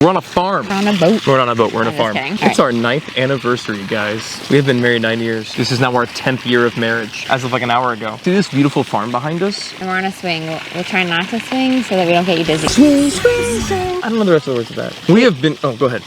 We're on a farm. We're on a boat. We're not on a boat, we're on a farm. It's All our 9th anniversary, guys. We have been married 9 years. This is now our 10th year of marriage, as of like an hour ago. See this beautiful farm behind us? And we're on a swing. We'll try not to swing so that we don't get you dizzy. Swing, swing, swing. I don't know the rest of the words of that. We have been, oh, go ahead.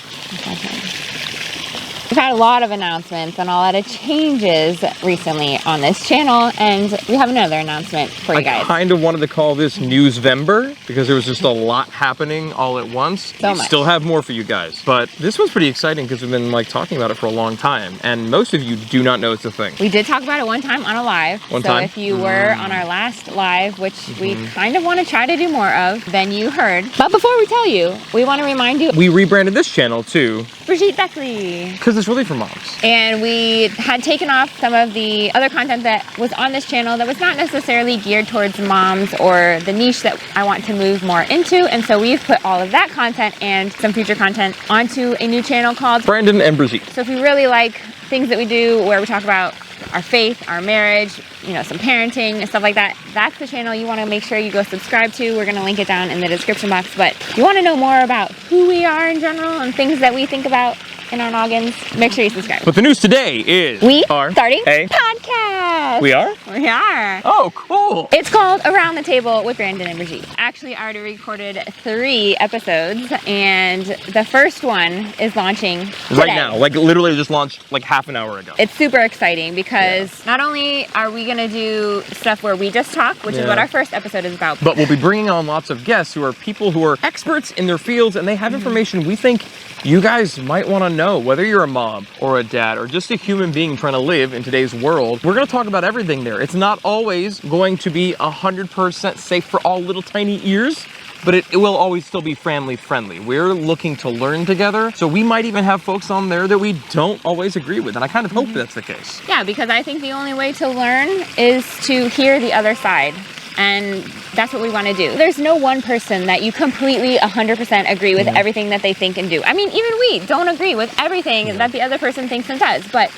We've had a lot of announcements and a lot of changes recently on this channel, and we have another announcement for you guys. I kind of wanted to call this Newsvember because there was just a lot happening all at once. So much. Still have more for you guys, but this was pretty exciting because we've been like talking about it for a long time, and most of you do not know it's a thing. We did talk about it one time on a live. So if you were on our last live, which we kind of want to try to do more of, then you heard. But before we tell you, we want to remind you, we rebranded this channel to Brigitte Beckley. Because it's really for moms. And we had taken off some of the other content that was on this channel that was not necessarily geared towards moms or the niche that I want to move more into. And so we've put all of that content and some future content onto a new channel called Brandon and Brigitte. So if you really like things that we do where we talk about our faith, our marriage, you know, some parenting and stuff like that, that's the channel you want to make sure you go subscribe to. We're going to link it down in the description box. But if you want to know more about who we are in general and things that we think about in our noggins, make sure you subscribe. But the news today is we are starting a podcast. We are? We are. Oh, cool. It's called Around the Table with Brandon and Brigitte. Actually, I already recorded 3 episodes, and the first one is launching today. Right now, like literally just launched like half an hour ago. It's super exciting because not only are we going to do stuff where we just talk, which is what our first episode is about, but we'll be bringing on lots of guests who are people who are experts in their fields, and they have information we think you guys might want to know, whether you're a mom or a dad or just a human being trying to live in today's world. We're going to talk about everything there. It's not always going to be 100% safe for all little tiny ears, but it will always still be family friendly. We're looking to learn together, so we might even have folks on there that we don't always agree with, and I kind of hope that's the case. Yeah, because I think the only way to learn is to hear the other side. And that's what we want to do. There's no one person that you completely 100% agree with everything that they think and do. I mean, even we don't agree with everything that the other person thinks and does, but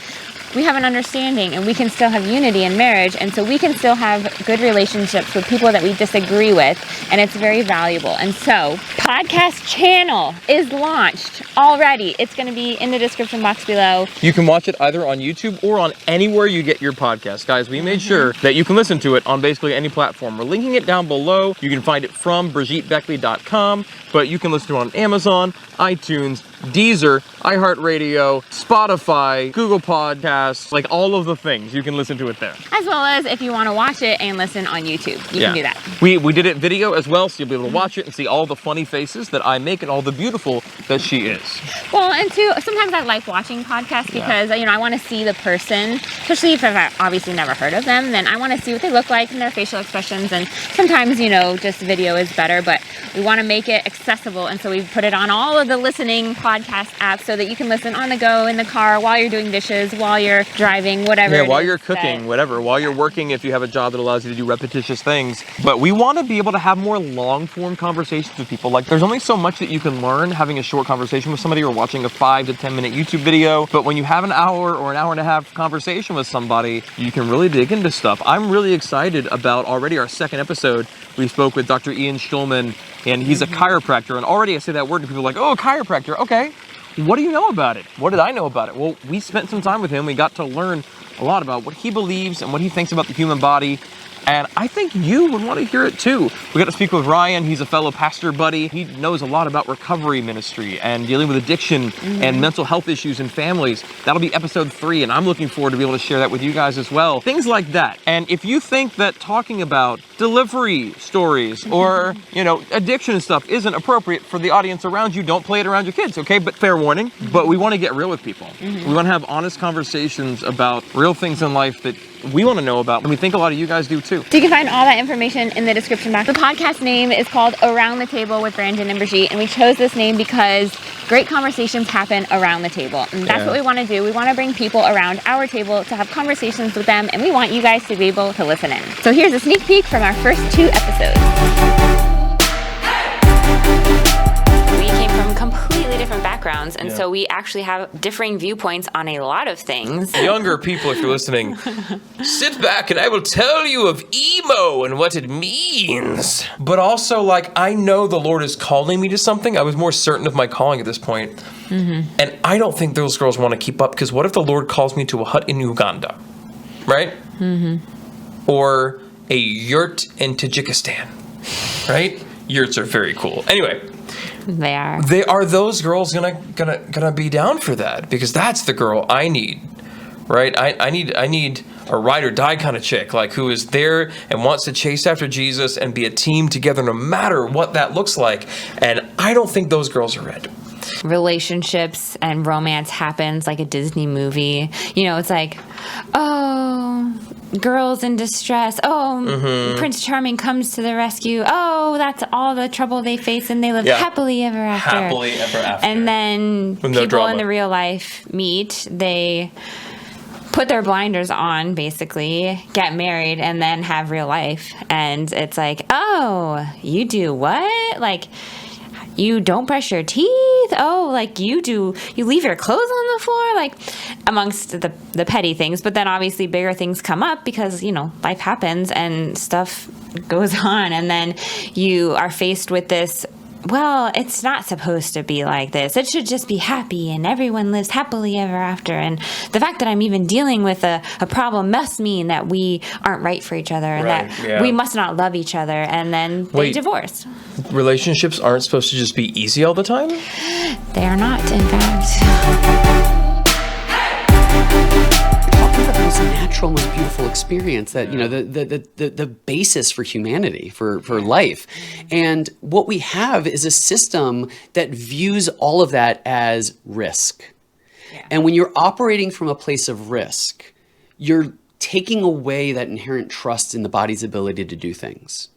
we have an understanding and we can still have unity in marriage, and so we can still have good relationships with people that we disagree with, and it's very valuable. And so, podcast channel is launched already. It's going to be in the description box below. You can watch it either on YouTube or on anywhere you get your podcast. Guys, we made sure that you can listen to it on basically any platform. We're linking it down below. You can find it from BrigitteBeckley.com, but you can listen to it on Amazon, iTunes, Deezer, iHeartRadio, Spotify, Google Podcasts, like all of the things. You can listen to it there. As well as if you want to watch it and listen on YouTube, you can do that. We did it video as well, so you'll be able to watch it and see all the funny faces that I make and all the beautiful that she is. Well, and too, sometimes I like watching podcasts because, you know, I want to see the person, especially if I've obviously never heard of them, then I want to see what they look like and their facial expressions, and sometimes, you know, just video is better, but we want to make it accessible, and so we've put it on all of the listening podcast apps so that you can listen on the go, in the car, while you're doing dishes, while you're driving, whatever. Yeah, while you're cooking, whatever, while you're working, if you have a job that allows you to do repetitious things. But we want to be able to have more long-form conversations with people. Like, there's only so much that you can learn having a short conversation with somebody or watching a 5 to 10 minute YouTube video. But when you have an hour or an hour and a half conversation with somebody, you can really dig into stuff. I'm really excited about already our second episode. We spoke with Dr. Ian Schulman, and he's a chiropractor. And already I say that word and people are like, oh, chiropractor, okay. What do you know about it? What did I know about it? Well, we spent some time with him. We got to learn a lot about what he believes and what he thinks about the human body. And I think you would want to hear it too. We got to speak with Ryan. He's a fellow pastor buddy. He knows a lot about recovery ministry and dealing with addiction and mental health issues in families. That'll be episode 3, and I'm looking forward to be able to share that with you guys as well. Things like that. And if you think that talking about delivery stories or, you know, addiction and stuff isn't appropriate for the audience around you, don't play it around your kids, okay? But fair warning. But we want to get real with people. We want to have honest conversations about real things in life that we want to know about, and we think a lot of you guys do too. So you can find all that information in the description box. The podcast name is called Around the Table with Brandon and Brigitte, and we chose this name because great conversations happen around the table, and that's what we want to do. We want to bring people around our table to have conversations with them, and we want you guys to be able to listen in. So here's a sneak peek from our first 2 episodes. We came from completely different backgrounds. backgrounds. And so we actually have differing viewpoints on a lot of things. Younger people, if you're listening, sit back and I will tell you of emo and what it means. But also, like, I know the Lord is calling me to something. I was more certain of my calling at this point. Mm-hmm. And I don't think those girls want to keep up, because what if the Lord calls me to a hut in Uganda, right? Mm-hmm. Or a yurt in Tajikistan, right? Yurts are very cool. Anyway. They are. Are those girls gonna be down for that? Because that's the girl I need, right? I need a ride or die kind of chick, like, who is there and wants to chase after Jesus and be a team together no matter what that looks like. And I don't think those girls are ready. Relationships and romance happens like a Disney movie. You know, it's like, oh, girls in distress. Oh, Prince Charming comes to the rescue. Oh, that's all the trouble they face, and they live happily ever after. Happily ever after. And then with no people drama. in the real life meet. They put their blinders on, basically, get married, and then have real life. And it's like, oh, you do what? Like, you don't brush your teeth? Oh, like you leave your clothes on the floor? Like, amongst the petty things. But then obviously bigger things come up because, you know, life happens and stuff goes on. And then you are faced with this, well, it's not supposed to be like this. It should just be happy and everyone lives happily ever after. And the fact that I'm even dealing with a problem must mean that we aren't right for each other and that we must not love each other. And then they divorce. Relationships aren't supposed to just be easy all the time? They are not, in fact. Most natural, most beautiful experience that, you know, the basis for humanity, for life. And what we have is a system that views all of that as risk. Yeah. And when you're operating from a place of risk, you're taking away that inherent trust in the body's ability to do things.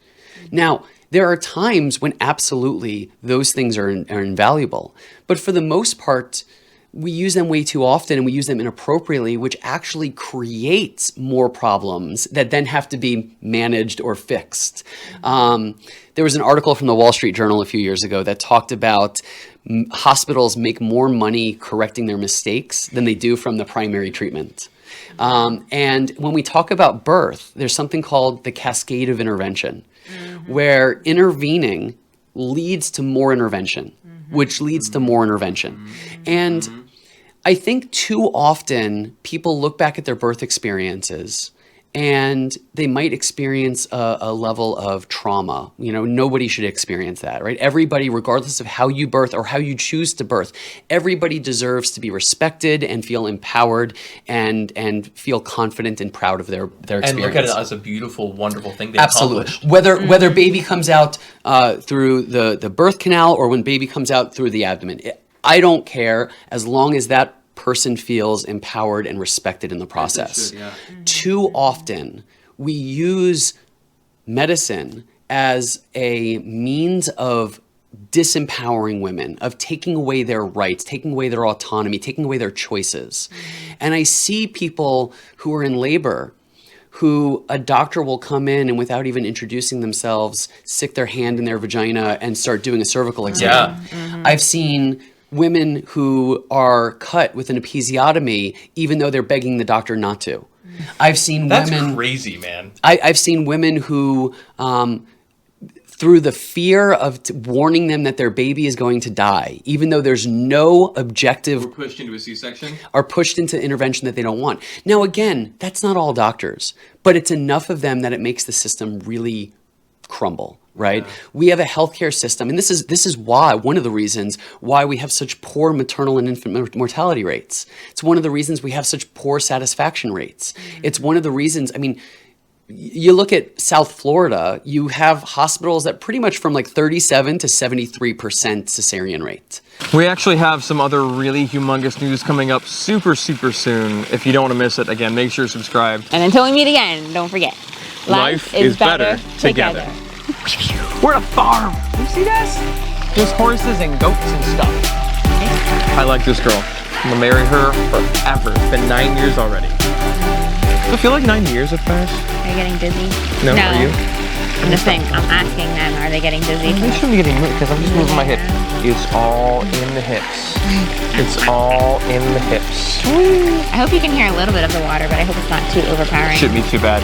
Now, there are times when absolutely those things are invaluable. But for the most part, we use them way too often and we use them inappropriately, which actually creates more problems that then have to be managed or fixed. There was an article from the Wall Street Journal a few years ago that talked about hospitals make more money correcting their mistakes than they do from the primary treatment. And when we talk about birth, there's something called the cascade of intervention, where intervening leads to more intervention, which leads to more intervention. And I think too often people look back at their birth experiences and they might experience a level of trauma. You know, nobody should experience that, right? Everybody, regardless of how you birth or how you choose to birth, everybody deserves to be respected and feel empowered and feel confident and proud of their experience. And look at it as a beautiful, wonderful thing they Absolutely. accomplished. Whether baby comes out through the birth canal or when baby comes out through the abdomen, I don't care, as long as that person feels empowered and respected in the process. Too often, we use medicine as a means of disempowering women, of taking away their rights, taking away their autonomy, taking away their choices. And I see people who are in labor who a doctor will come in and without even introducing themselves, stick their hand in their vagina and start doing a cervical exam. I've seen women who are cut with an episiotomy, even though they're begging the doctor not to. I've seen women... That's crazy, man. I've seen women who, through the fear of warning them that their baby is going to die, even though there's no objective... We're pushed into a C-section? Are pushed into intervention that they don't want. Now, again, that's not all doctors, but it's enough of them that it makes the system really crumble. Right? Yeah. We have a healthcare system, and this is why, one of the reasons why we have such poor maternal and infant mortality rates. It's one of the reasons we have such poor satisfaction rates. It's one of the reasons, I mean, you look at South Florida, you have hospitals that pretty much from like 37 to 73% cesarean rate. We actually have some other really humongous news coming up super, super soon. If you don't want to miss it, again, make sure you're subscribed. And until we meet again, don't forget, life is better together. We're at a farm. You see this? There's horses and goats and stuff. I like this girl. I'm gonna marry her forever. It's been 9 years already. I feel like 9 years have passed. Are you getting dizzy? No, are you? I'm just saying, I'm asking them, are they getting dizzy? They shouldn't be getting moved because I'm just moving my hip. It's all in the hips. It's all in the hips. I hope you can hear a little bit of the water, but I hope it's not too overpowering. Shouldn't be too bad.